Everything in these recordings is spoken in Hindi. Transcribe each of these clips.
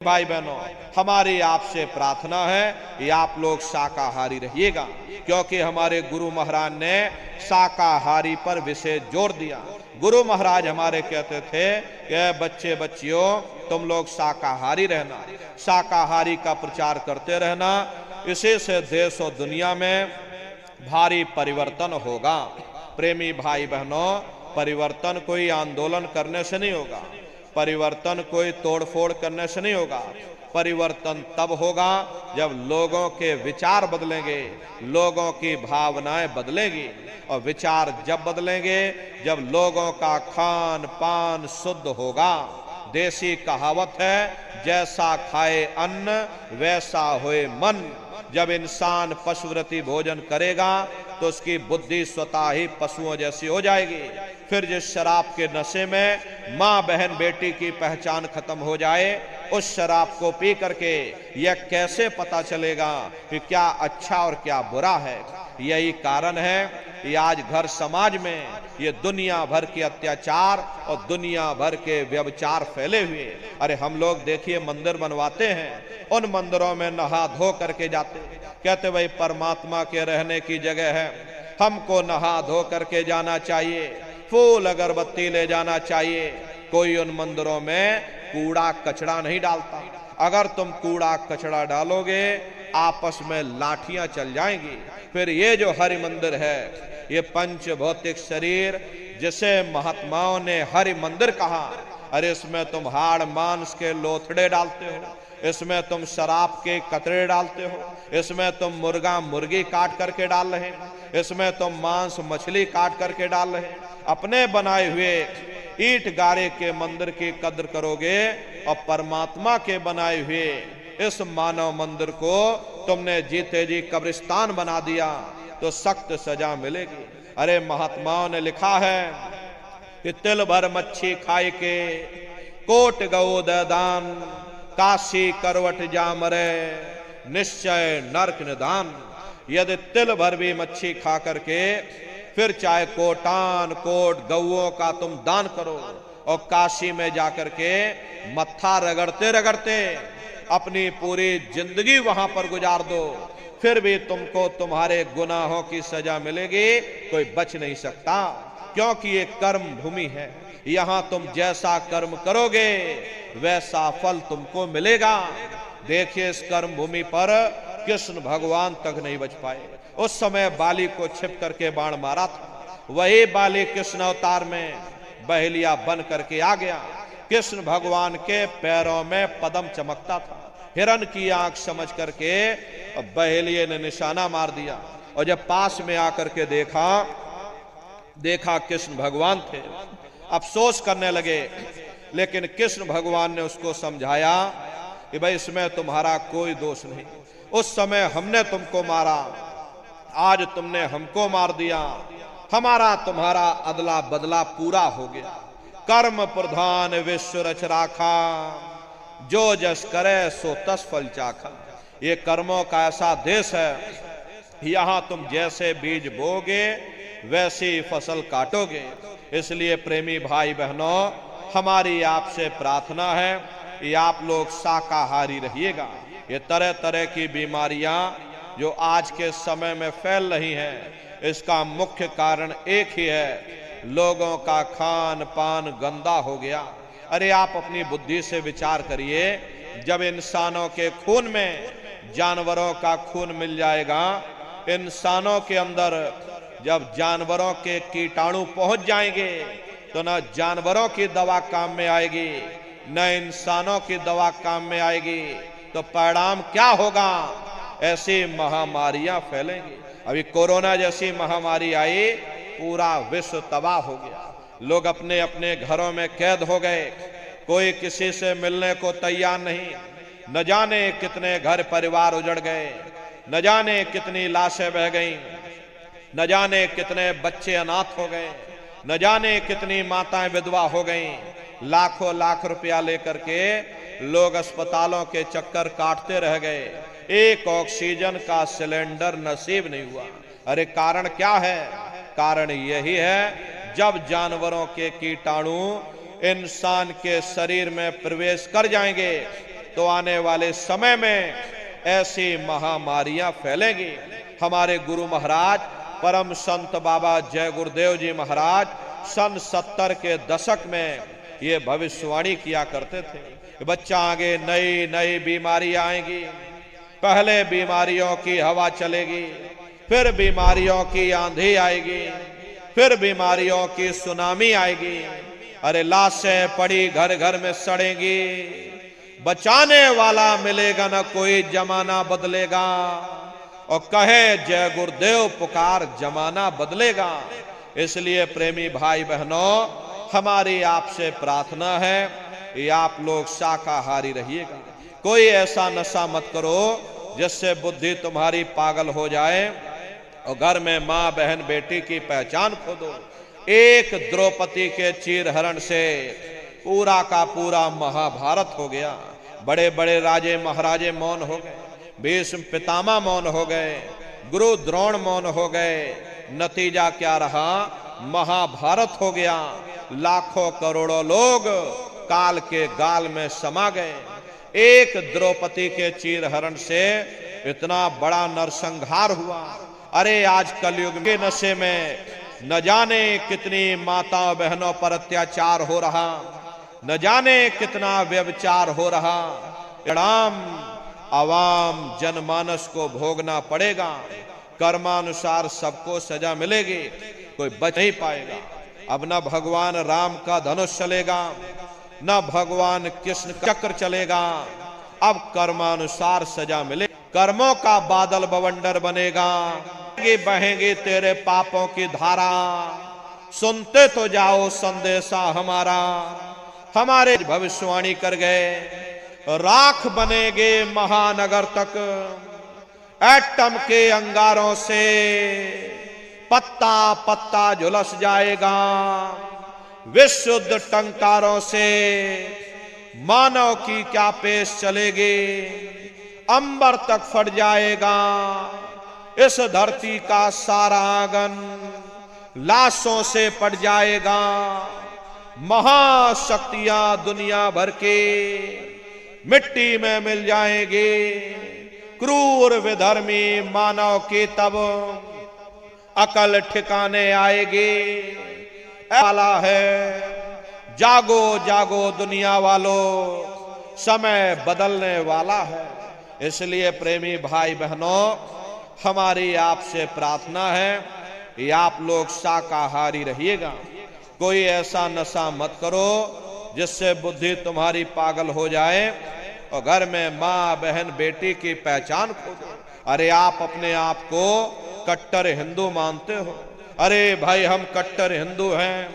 भाई बहनों, हमारी आपसे प्रार्थना है कि आप लोग शाकाहारी रहिएगा, क्योंकि हमारे गुरु महाराज ने शाकाहारी पर विशेष जोर दिया। गुरु महाराज हमारे कहते थे कि बच्चे बच्चियों तुम लोग शाकाहारी रहना, शाकाहारी का प्रचार करते रहना, इसी से देश और दुनिया में भारी परिवर्तन होगा। प्रेमी भाई बहनों, परिवर्तन कोई आंदोलन करने से नहीं होगा, परिवर्तन कोई तोड़फोड़ करने से नहीं होगा। परिवर्तन तब होगा जब लोगों के विचार बदलेंगे, लोगों की भावनाएं बदलेंगी, और विचार जब बदलेंगे जब लोगों का खान पान शुद्ध होगा। देसी कहावत है, जैसा खाए अन्न वैसा होए मन। जब इंसान पशुवृत्ति भोजन करेगा तो उसकी बुद्धि स्वतः ही पशुओं जैसी हो जाएगी। फिर जिस शराब के नशे में माँ बहन बेटी की पहचान खत्म हो जाए, उस शराब को पी करके यह कैसे पता चलेगा कि क्या अच्छा और क्या बुरा है। यही कारण है कि आज घर समाज में ये दुनिया भर के अत्याचार और दुनिया भर के व्यभिचार फैले हुए। अरे हम लोग देखिए मंदिर बनवाते हैं, उन मंदिरों में नहा धो करके जाते, कहते भाई परमात्मा के रहने की जगह है, हमको नहा धो करके जाना चाहिए, फूल अगरबत्ती ले जाना चाहिए। कोई उन मंदिरों में कूड़ा कचरा नहीं डालता। अगर तुम कूड़ा कचरा डालोगे आपस में लाठियां चल जाएंगी। फिर ये जो हरि मंदिर है, ये पंच भौतिक शरीर जिसे महात्माओं ने हरि मंदिर कहा, अरे इसमें तुम हाड़ मांस के लोथड़े डालते हो, इसमें तुम शराब के कतरे डालते हो, इसमें तुम मुर्गा मुर्गी काट करके डाल रहे हैं, इसमें तुम मांस मछली काट करके डाल रहे हैं। अपने बनाए हुए ईंट गारे के मंदिर की कद्र करोगे और परमात्मा के बनाए हुए इस मानव मंदिर को तुमने जीते जी कब्रिस्तान बना दिया तो सख्त सजा मिलेगी। अरे महात्माओं ने लिखा है कि तिल भर मच्छी खाए के कोट गौ दान, काशी करवट जामरे निश्चय नरक निदान। यदि तिल भर भी मच्छी खा करके फिर चाहे कोटान कोट गौओं का तुम दान करो और काशी में जाकर के मत्था रगड़ते रगड़ते अपनी पूरी जिंदगी वहां पर गुजार दो, फिर भी तुमको तुम्हारे गुनाहों की सजा मिलेगी, कोई बच नहीं सकता। क्योंकि ये कर्म भूमि है, यहां तुम जैसा कर्म करोगे वैसा फल तुमको मिलेगा। देखिए इस कर्म भूमि पर कृष्ण भगवान तक नहीं बच पाए। उस समय बाली को छिप करके बाण मारा था, वही बाली कृष्ण अवतार में बहेलिया बन करके आ गया। कृष्ण भगवान के पैरों में पद्म चमकता था, हिरण की आंख समझ करके बहेलिये ने निशाना मार दिया, और जब पास में आकर के देखा कृष्ण भगवान थे, अफसोस करने लगे। लेकिन कृष्ण भगवान ने उसको समझाया कि भाई इसमें तुम्हारा कोई दोष नहीं, उस समय हमने तुमको मारा, आज तुमने हमको मार दिया, हमारा तुम्हारा अदला बदला पूरा हो गया। कर्म प्रधान विश्व रच राखा, जो जस करे सो तस फल चाखा। ये कर्मों का ऐसा देश है, यहां तुम जैसे बीज बोगे वैसी फसल काटोगे। इसलिए प्रेमी भाई बहनों, हमारी आपसे प्रार्थना है कि आप लोग शाकाहारी रहिएगा। ये तरह तरह की बीमारियां जो आज के समय में फैल रही हैं, इसका मुख्य कारण एक ही है, लोगों का खान पान गंदा हो गया। अरे आप अपनी बुद्धि से विचार करिए, जब इंसानों के खून में जानवरों का खून मिल जाएगा, इंसानों के अंदर जब जानवरों के कीटाणु पहुंच जाएंगे तो न जानवरों की दवा काम में आएगी न इंसानों की दवा काम में आएगी। तो परिणाम क्या होगा? ऐसी महामारियां फैलेंगी। अभी कोरोना जैसी महामारी आई, पूरा विश्व तबाह हो गया, लोग अपने अपने घरों में कैद हो गए, कोई किसी से मिलने को तैयार नहीं। न जाने कितने घर परिवार उजड़ गए, न जाने कितनी लाशें बह गईं, न जाने कितने बच्चे अनाथ हो गए, न जाने कितनी माताएं विधवा हो गईं। लाखों लाख रुपया लेकर के लोग अस्पतालों के चक्कर काटते रह गए, एक ऑक्सीजन का सिलेंडर नसीब नहीं हुआ। अरे कारण क्या है? कारण यही है, जब जानवरों के कीटाणु इंसान के शरीर में प्रवेश कर जाएंगे तो आने वाले समय में ऐसी महामारियां फैलेंगी। हमारे गुरु महाराज परम संत बाबा जय गुरुदेव जी महाराज सन 70 के दशक में ये भविष्यवाणी किया करते थे। बच्चा आगे नई नई बीमारी आएंगी, पहले बीमारियों की हवा चलेगी, फिर बीमारियों की आंधी आएगी, फिर बीमारियों की सुनामी आएगी। अरे लाशें पड़ी घर घर में सड़ेंगी, बचाने वाला मिलेगा न कोई, जमाना बदलेगा। और कहे जय गुरुदेव पुकार, जमाना बदलेगा। इसलिए प्रेमी भाई बहनों, हमारी आपसे प्रार्थना है कि आप लोग शाकाहारी रहिएगा। कोई ऐसा नशा मत करो जिससे बुद्धि तुम्हारी पागल हो जाए और घर में माँ बहन बेटी की पहचान खो दो। एक द्रौपदी के चीरहरण से पूरा का पूरा महाभारत हो गया। बड़े बड़े राजे महाराजे मौन हो गए, भीष्म पितामह मौन हो गए, गुरु द्रोण मौन हो गए। नतीजा क्या रहा? महाभारत हो गया। लाखों करोड़ों लोग काल के गाल में समा गए। एक द्रौपदी के चीरहरण से इतना बड़ा नरसंहार हुआ। अरे आज कलयुग के नशे में न जाने कितनी माताओं बहनों पर अत्याचार हो रहा, न जाने कितना व्यभिचार हो रहा। राम आवाम जनमानस को भोगना पड़ेगा। कर्मानुसार सबको सजा मिलेगी, कोई बच नहीं पाएगा। अब न भगवान राम का धनुष चलेगा, न भगवान कृष्ण का चक्र चलेगा। अब कर्मानुसार सजा मिले, कर्मों का बादल बवंडर बनेगा। बहेंगे तेरे पापों की धारा, सुनते तो जाओ संदेशा हमारा। हमारे भविष्यवाणी कर गए, राख बनेगे महानगर तक, एटम के अंगारों से पत्ता पत्ता झुलस जाएगा। विशुद्ध टंकारों से मानव की क्या पेश चलेगी, अंबर तक फट जाएगा। इस धरती का सारा आंगन लाशों से पट जाएगा। महाशक्तियां दुनिया भर के मिट्टी में मिल जाएंगे। क्रूर विधर्मी मानव की तब अकल ठिकाने आएगी। वाला है, जागो जागो दुनिया वालों, समय बदलने वाला है। इसलिए प्रेमी भाई बहनों, हमारी आपसे प्रार्थना है कि आप लोग शाकाहारी रहिएगा। कोई ऐसा नशा मत करो जिससे बुद्धि तुम्हारी पागल हो जाए और घर में माँ बहन बेटी की पहचान खो दो। अरे आप अपने आप को कट्टर हिंदू मानते हो। अरे भाई हम कट्टर हिंदू हैं,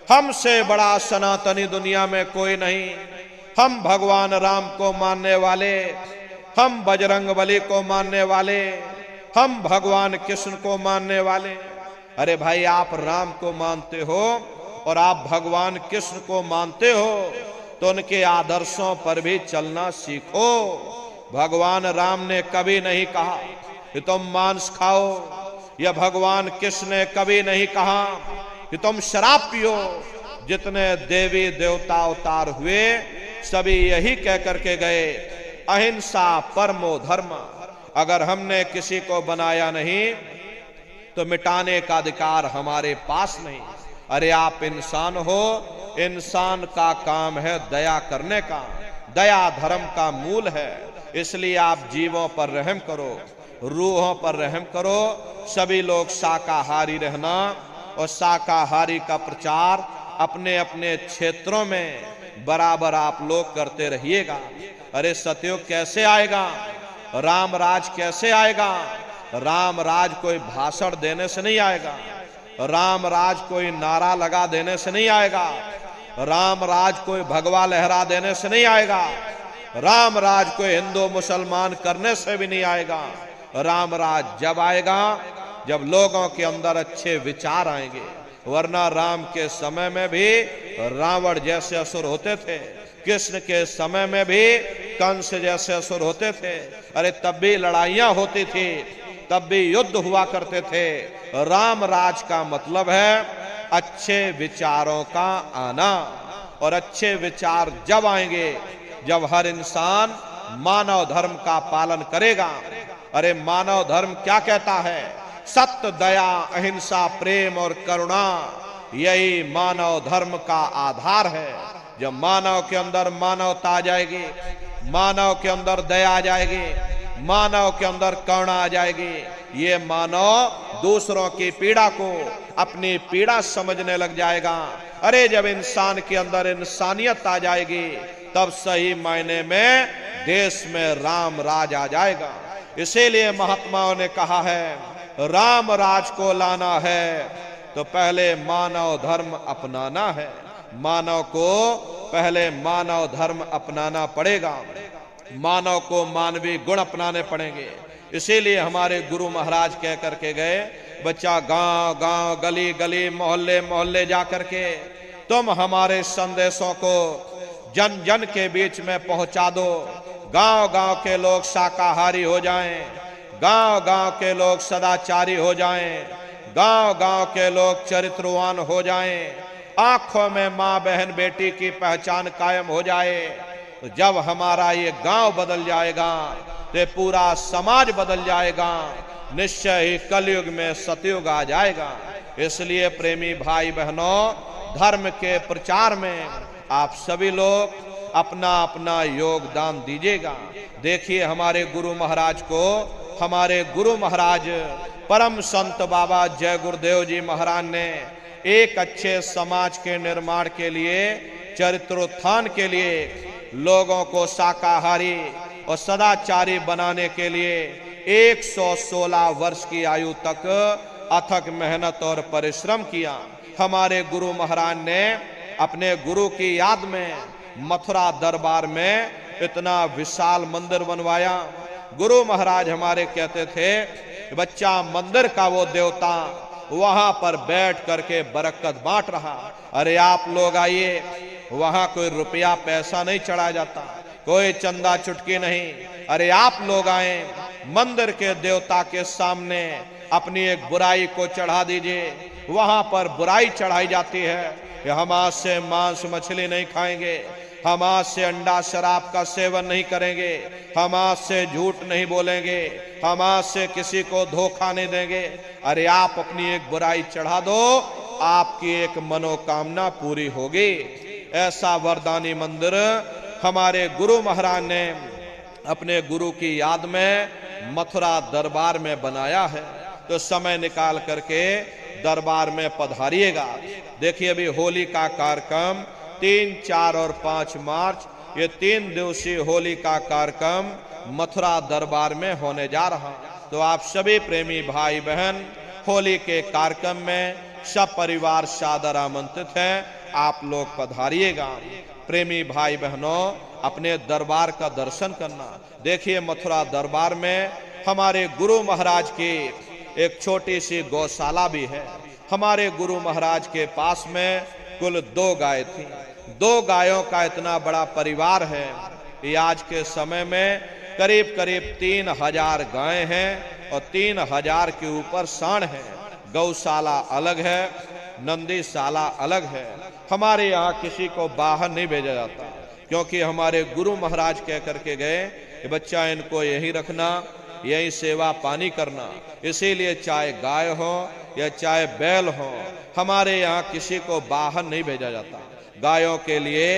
हमसे बड़ा सनातनी दुनिया में कोई नहीं। हम भगवान राम को मानने वाले, हम बजरंगबली को मानने वाले, हम भगवान कृष्ण को मानने वाले। अरे भाई आप राम को मानते हो और आप भगवान कृष्ण को मानते हो तो उनके आदर्शों पर भी चलना सीखो। भगवान राम ने कभी नहीं कहा कि तुम मांस खाओ, या भगवान कृष्ण ने कभी नहीं कहा कि तुम शराब पियो। जितने देवी देवता अवतार हुए सभी यही कह करके गए, अहिंसा परमो धर्म। अगर हमने किसी को बनाया नहीं तो मिटाने का अधिकार हमारे पास नहीं। अरे आप इंसान हो, इंसान का काम है दया करने का, दया धर्म का मूल है। इसलिए आप जीवों पर रहम करो, रूहों पर रहम करो। सभी लोग शाकाहारी रहना और शाकाहारी का प्रचार अपने अपने क्षेत्रों में बराबर आप लोग करते रहिएगा। अरे सतयुग कैसे आएगा, राम राज कैसे आएगा? राम राज कोई भाषण देने से नहीं आएगा, राम राज कोई नारा लगा देने से नहीं आएगा, राम राज कोई भगवा लहरा देने से नहीं आएगा, राम राज कोई हिंदू मुसलमान करने से भी नहीं आएगा। राम राज जब आएगा जब लोगों के अंदर अच्छे विचार आएंगे। वरना राम के समय में भी रावण जैसे असुर होते थे, कृष्ण के समय में भी कंस जैसे असुर होते थे। अरे तब भी लड़ाइयां होती थी, तब भी युद्ध हुआ करते थे। राम राज का मतलब है अच्छे विचारों का आना, और अच्छे विचार जब आएंगे जब हर इंसान मानव धर्म का पालन करेगा। अरे मानव धर्म क्या कहता है? सत्य, दया, अहिंसा, प्रेम और करुणा, यही मानव धर्म का आधार है। जब मानव के अंदर मानवता आ जाएगी, मानव के अंदर दया आ जाएगी, मानव के अंदर करुणा आ जाएगी, ये मानव दूसरों की पीड़ा को अपनी पीड़ा समझने लग जाएगा। अरे जब इंसान के अंदर इंसानियत आ जाएगी, तब सही मायने में देश में राम राज आ जाएगा। इसीलिए महात्माओं ने कहा है, राम राज को लाना है तो पहले मानव धर्म अपनाना है। मानव को पहले मानव धर्म अपनाना पड़ेगा, मानव को मानवीय गुण अपनाने पड़ेंगे। इसीलिए हमारे गुरु महाराज कह करके गए, बच्चा गांव गांव, गली गली, मोहल्ले मोहल्ले जा करके तुम हमारे संदेशों को जन जन के बीच में पहुंचा दो। गांव गांव के लोग शाकाहारी हो जाएं, गांव गांव के लोग सदाचारी हो जाएं, गांव गांव के लोग चरित्रवान हो जाएं, आंखों में माँ बहन बेटी की पहचान कायम हो जाए। तो जब हमारा ये गांव बदल जाएगा तो पूरा समाज बदल जाएगा, निश्चय ही कलयुग में सतयुग आ जाएगा। इसलिए प्रेमी भाई बहनों, धर्म के प्रचार में आप सभी लोग अपना अपना योगदान दीजिएगा। देखिए हमारे गुरु महाराज को, हमारे गुरु महाराज परम संत बाबा जय गुरुदेव जी महाराज ने एक अच्छे समाज के निर्माण के लिए, चरित्रोत्थान के लिए, लोगों को शाकाहारी और सदाचारी बनाने के लिए 116 वर्ष की आयु तक अथक मेहनत और परिश्रम किया। हमारे गुरु महाराज ने अपने गुरु की याद में मथुरा दरबार में इतना विशाल मंदिर बनवाया। गुरु महाराज हमारे कहते थे, बच्चा मंदिर का वो देवता वहां पर बैठ करके बरकत बांट रहा। अरे आप लोग आइए, वहां कोई रुपया पैसा नहीं चढ़ाया जाता, कोई चंदा चुटकी नहीं। अरे आप लोग आए, मंदिर के देवता के सामने अपनी एक बुराई को चढ़ा दीजिए। वहां पर बुराई चढ़ाई जाती है कि हम आज से मांस मछली नहीं खाएंगे, हम आज से अंडा शराब का सेवन नहीं करेंगे, हम आज से झूठ नहीं बोलेंगे, हम आज से किसी को धोखा नहीं देंगे। अरे आप अपनी एक बुराई चढ़ा दो, आपकी एक मनोकामना पूरी होगी। ऐसा वरदानी मंदिर हमारे गुरु महाराज ने अपने गुरु की याद में मथुरा दरबार में बनाया है। तो समय निकाल करके दरबार में पधारिएगा। देखिए अभी होली का कार्यक्रम 3, 4 और 5 मार्च, ये 3 दिवसीय होली का कार्यक्रम मथुरा दरबार में होने जा रहा। तो आप सभी प्रेमी भाई बहन होली के कार्यक्रम में सब परिवार सादर आमंत्रित हैं, आप लोग पधारिएगा। प्रेमी भाई बहनों, अपने दरबार का दर्शन करना। देखिए मथुरा दरबार में हमारे गुरु महाराज की एक छोटी सी गौशाला भी है। हमारे गुरु महाराज के पास में कुल 2 गाय थी। 2 गायों का इतना बड़ा परिवार है कि आज के समय में करीब करीब 3000 गायें हैं और 3000 के ऊपर सांड है। गौशाला अलग है, नंदीशाला अलग है। हमारे यहाँ किसी को बाहर नहीं भेजा जाता, क्योंकि हमारे गुरु महाराज कह करके गए कि बच्चा इनको यहीं रखना, यही सेवा पानी करना। इसीलिए चाहे गाय हो या चाहे बैल हो, हमारे यहाँ किसी को बाहर नहीं भेजा जाता। गायों के लिए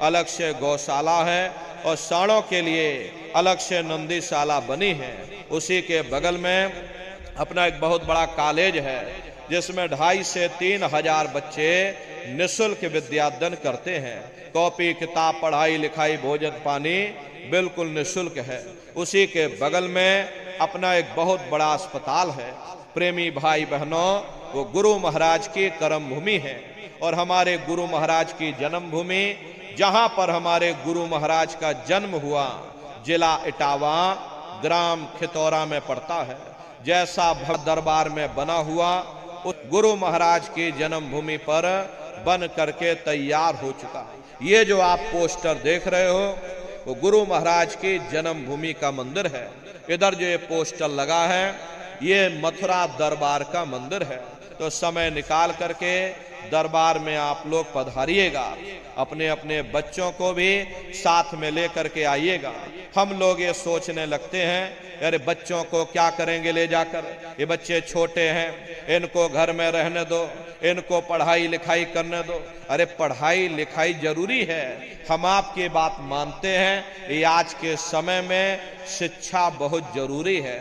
अलग से गौशाला है और सांडों के लिए अलग से नंदीशाला बनी है। उसी के बगल में अपना एक बहुत बड़ा कॉलेज है, जिसमें 2,500 से 3,000 बच्चे निःशुल्क विद्यादान करते हैं। कॉपी किताब, पढ़ाई लिखाई, भोजन पानी बिल्कुल निःशुल्क है। उसी के बगल में अपना एक बहुत बड़ा अस्पताल है। प्रेमी भाई बहनों, वो गुरु महाराज की कर्म भूमि है और हमारे गुरु महाराज की जन्म भूमि, जहां पर हमारे गुरु महाराज का जन्म हुआ, जिला इटावा, ग्राम खितौरा में पड़ता है। जैसा भव्य दरबार में बना हुआ, उस गुरु महाराज की जन्म भूमि पर बन करके तैयार हो चुका। ये जो आप पोस्टर देख रहे हो, वो गुरु महाराज की जन्म भूमि का मंदिर है। इधर जो ये पोस्टर लगा है, ये मथुरा दरबार का मंदिर है। तो समय निकाल करके दरबार में आप लोग पधारिएगा, अपने अपने बच्चों को भी साथ में लेकर के आइएगा। हम लोग ये सोचने लगते हैं अरे बच्चों को क्या करेंगे ले जाकर, ये बच्चे छोटे हैं, इनको घर में रहने दो, इनको पढ़ाई लिखाई करने दो। अरे पढ़ाई लिखाई जरूरी है, हम आपकी बात मानते हैं, ये आज के समय में शिक्षा बहुत जरूरी है।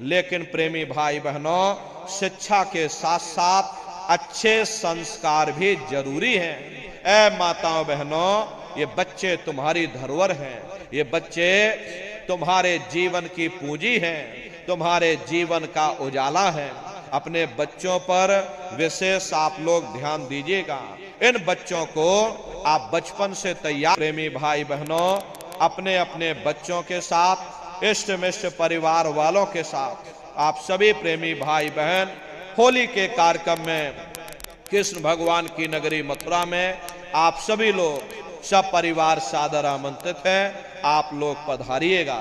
लेकिन प्रेमी भाई बहनों, शिक्षा के साथ साथ अच्छे संस्कार भी जरूरी हैं। ऐ माताओं बहनों, ये बच्चे तुम्हारी धरोहर हैं, ये बच्चे तुम्हारे जीवन की पूंजी हैं, तुम्हारे जीवन का उजाला है। अपने बच्चों पर विशेष आप लोग ध्यान दीजिएगा। इन बच्चों को आप बचपन से तैयार। प्रेमी भाई बहनों, अपने अपने बच्चों के साथ, इष्ट मिष्ट परिवार वालों के साथ, आप सभी प्रेमी भाई बहन होली के कार्यक्रम में कृष्ण भगवान की नगरी मथुरा में आप सभी लोग सब परिवार सादर आमंत्रित हैं। आप लोग पधारिएगा।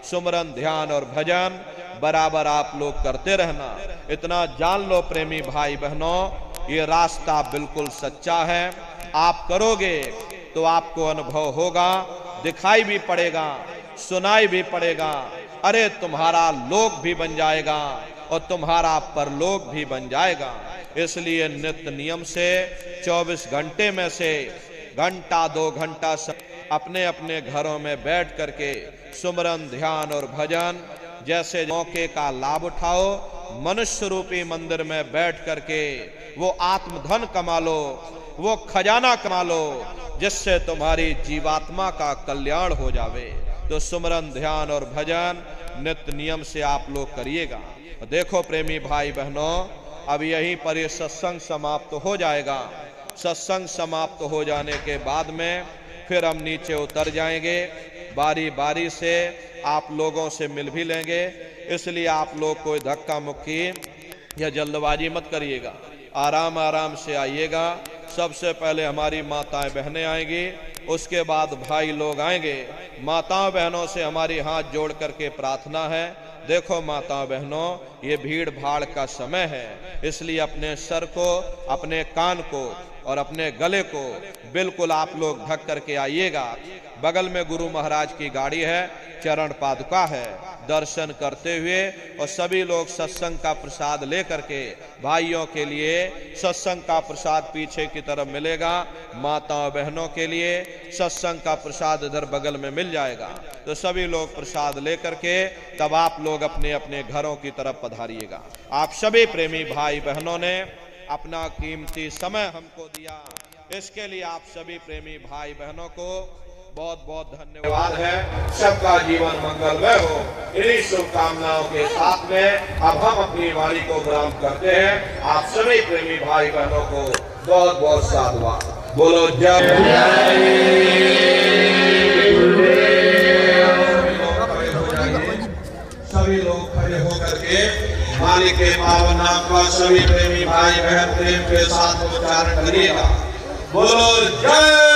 सुमरन ध्यान और भजन बराबर आप लोग करते रहना। इतना जान लो प्रेमी भाई बहनों, ये रास्ता बिल्कुल सच्चा है। आप करोगे तो आपको अनुभव होगा, दिखाई भी पड़ेगा, सुनाई भी पड़ेगा। अरे तुम्हारा लोक भी बन जाएगा और तुम्हारा परलोक भी बन जाएगा। इसलिए नित्य नियम से 24 घंटे में से घंटा 2 घंटा अपने अपने घरों में बैठ करके सुमरन ध्यान और भजन जैसे मौके का लाभ उठाओ। मनुष्य रूपी मंदिर में बैठ करके वो आत्मधन कमा लो, वो खजाना कमा लो, जिससे तुम्हारी जीवात्मा का कल्याण हो जावे। तो सुमरन ध्यान और भजन नित्य नियम से आप लोग करिएगा। देखो प्रेमी भाई बहनों, अब यहीं पर ये सत्संग समाप्त हो जाएगा। सत्संग समाप्त हो जाने के बाद में फिर हम नीचे उतर जाएंगे, बारी बारी से आप लोगों से मिल भी लेंगे। इसलिए आप लोग कोई धक्का मुक्की या जल्दबाजी मत करिएगा, आराम आराम से आइएगा। सबसे पहले हमारी माताएं बहनें आएंगी, उसके बाद भाई लोग आएंगे। माताओं बहनों से हमारी हाथ जोड़ करके प्रार्थना है, देखो माताओं बहनों, ये भीड़ भाड़ का समय है, इसलिए अपने सर को, अपने कान को और अपने गले को बिल्कुल आप लोग ढक करके आइएगा। बगल में गुरु महाराज की गाड़ी है, चरण पादुका है, दर्शन करते हुए और सभी लोग सत्संग का प्रसाद लेकर के भाइयों के लिए सत्संग का प्रसाद पीछे की तरफ मिलेगा, माताओं बहनों के लिए सत्संग का प्रसाद इधर बगल में मिल जाएगा। तो सभी लोग प्रसाद लेकर के तब आप लोग अपने अपने घरों की तरफ पधारिएगा। आप सभी प्रेमी भाई बहनों ने अपना कीमती समय हमको दिया, इसके लिए आप सभी प्रेमी भाई बहनों को बहुत बहुत धन्यवाद है। सबका जीवन मंगलमय हो, इन्हीं शुभकामनाओं के साथ में अब हम अपनी वाणी को विराम करते हैं। आप सभी प्रेमी भाई बहनों को बहुत बहुत साधुवाद। बोलो जय। सभी लोग खड़े होकर के वाणी के पावन नाम का सभी प्रेमी भाई बहन प्रेम के साथ उच्चारण करिएगा। बोलो जय।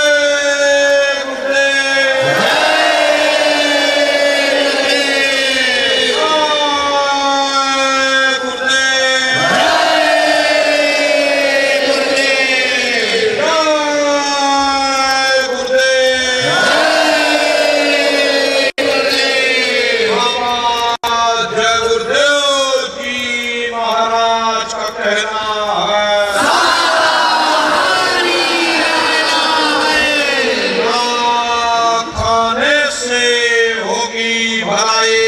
होगी भलाई।